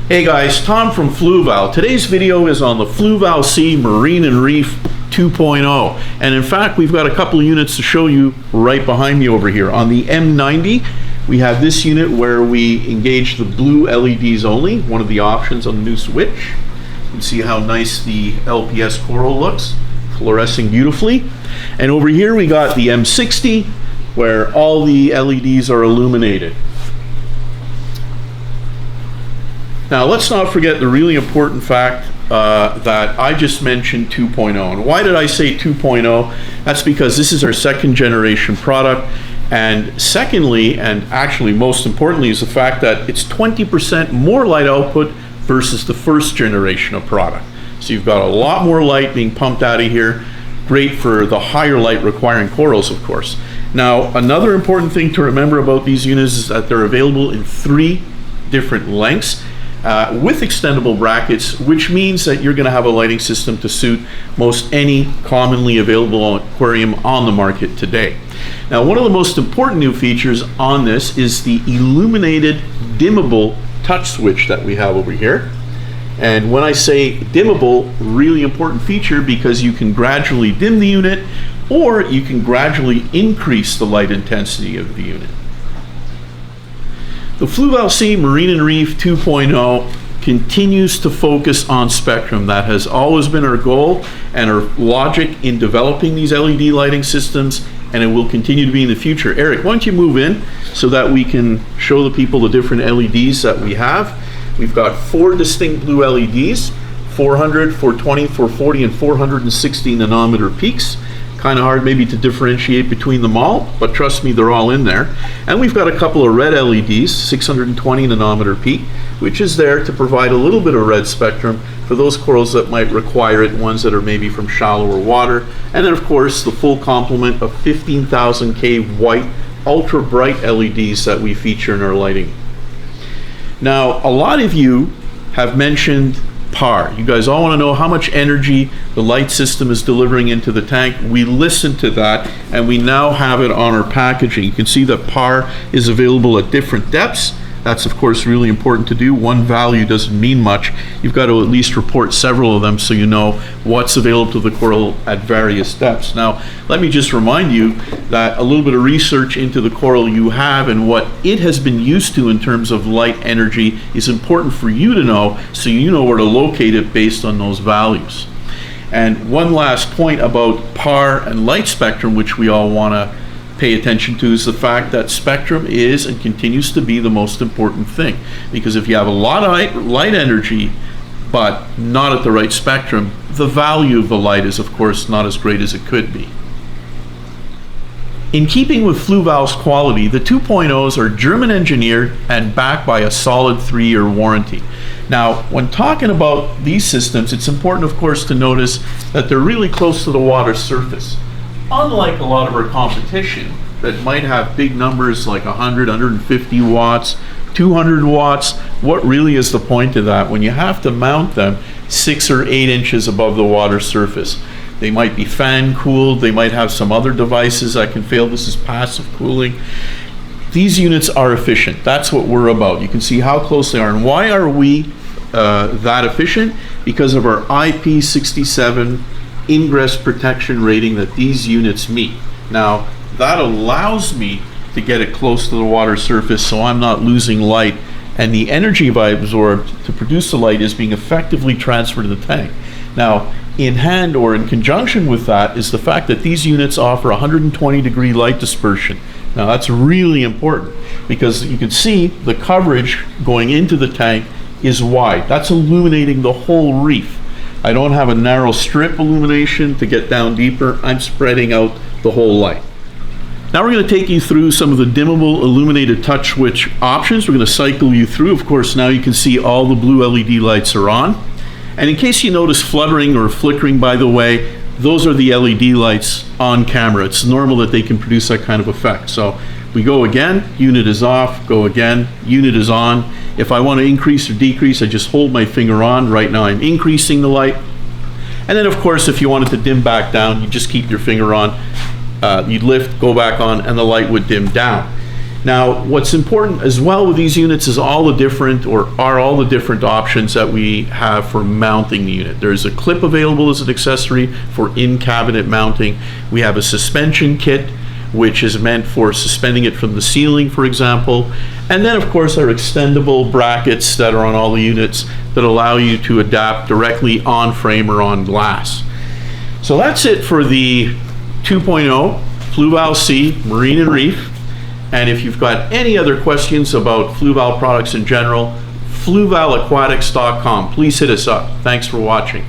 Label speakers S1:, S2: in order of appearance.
S1: Hey guys, Tom from Fluval. Today's video is on the Fluval Marine Reef 2.0. And in fact, we've got a couple of units to show you right behind me over here. On the M90, we have this unit where we engage the blue LEDs only, one of the options on the new switch. You can see how nice the LPS coral looks, fluorescing beautifully. And over here we got the M60, where all the LEDs are illuminated. Now let's not forget the really important fact that I just mentioned 2.0. And why did I say 2.0? That's because this is our second generation product. And secondly, and actually most importantly, is the fact that it's 20% more light output versus the first generation of product. So you've got a lot more light being pumped out of here. Great for the higher light requiring corals, of course. Now, another important thing to remember about these units is that they're available in 3 different lengths. With extendable brackets, which means that you're going to have a lighting system to suit most any commonly available aquarium on the market today. Now, one of the most important new features on this is the illuminated dimmable touch switch that we have over here. And when I say dimmable, really important feature because you can gradually dim the unit or you can gradually increase the light intensity of the unit. The Fluval Marine Reef 2.0 continues to focus on spectrum. That has always been our goal and our logic in developing these LED lighting systems, and it will continue to be in the future. Eric, why don't you move in so that we can show the people the different LEDs that we have. We've got 4 distinct blue LEDs, 400, 420, 440, and 460 nanometer peaks. Kind of hard maybe to differentiate between them all, but trust me, they're all in there. And we've got a couple of red LEDs, 620 nanometer peak, which is there to provide a little bit of red spectrum for those corals that might require it, ones that are maybe from shallower water. And then of course the full complement of 15,000 K white ultra bright LEDs that we feature in our lighting. Now, a lot of you have mentioned PAR. You guys all want to know how much energy the light system is delivering into the tank. We listened to that and we now have it on our packaging. You can see that PAR is available at different depths. That's of course really important to do. One value doesn't mean much. You've got to at least report several of them so you know what's available to the coral at various depths. Now, let me just remind you that a little bit of research into the coral you have and what it has been used to in terms of light energy is important for you to know so you know where to locate it based on those values. And one last point about PAR and light spectrum, which we all want to pay attention to, is the fact that spectrum is and continues to be the most important thing. Because if you have a lot of light energy but not at the right spectrum, the value of the light is of course not as great as it could be. In keeping with Fluval's quality, the 2.0s are German engineered and backed by a solid 3-year warranty. Now, when talking about these systems, it's important of course to notice that they're really close to the water surface. Unlike a lot of our competition that might have big numbers like 100, 150 watts, 200 watts, what really is the point of that when you have to mount them 6 or 8 inches above the water surface? They might be fan cooled, they might have some other devices that can fail. This is passive cooling. These units are efficient. That's what we're about. You can see how close they are. And why are we that efficient? Because of our IP67 ingress protection rating that these units meet. Now, that allows me to get it close to the water surface so I'm not losing light, and the energy I absorb to produce the light is being effectively transferred to the tank. Now, in hand or in conjunction with that is the fact that these units offer 120-degree light dispersion. Now, that's really important because you can see the coverage going into the tank is wide. That's illuminating the whole reef. I don't have a narrow strip illumination to get down deeper. I'm spreading out the whole light. Now we're going to take you through some of the dimmable illuminated touch switch options. We're going to cycle you through. Of course, now you can see all the blue LED lights are on. And in case you notice fluttering or flickering, by the way, those are the LED lights on camera. It's normal that they can produce that kind of effect. So we go again, unit is off, go again, unit is on. If I want to increase or decrease, I just hold my finger on. Right now I'm increasing the light. And then of course, if you wanted to dim back down, you just keep your finger on, you'd lift, go back on, and the light would dim down. Now, what's important as well with these units is all the different options that we have for mounting the unit. There's a clip available as an accessory for in-cabinet mounting. We have a suspension kit, which is meant for suspending it from the ceiling, for example. And then, of course, our extendable brackets that are on all the units that allow you to adapt directly on frame or on glass. So that's it for the 2.0 Fluval C Marine and Reef. And if you've got any other questions about Fluval products in general, fluvalaquatics.com. Please hit us up. Thanks for watching.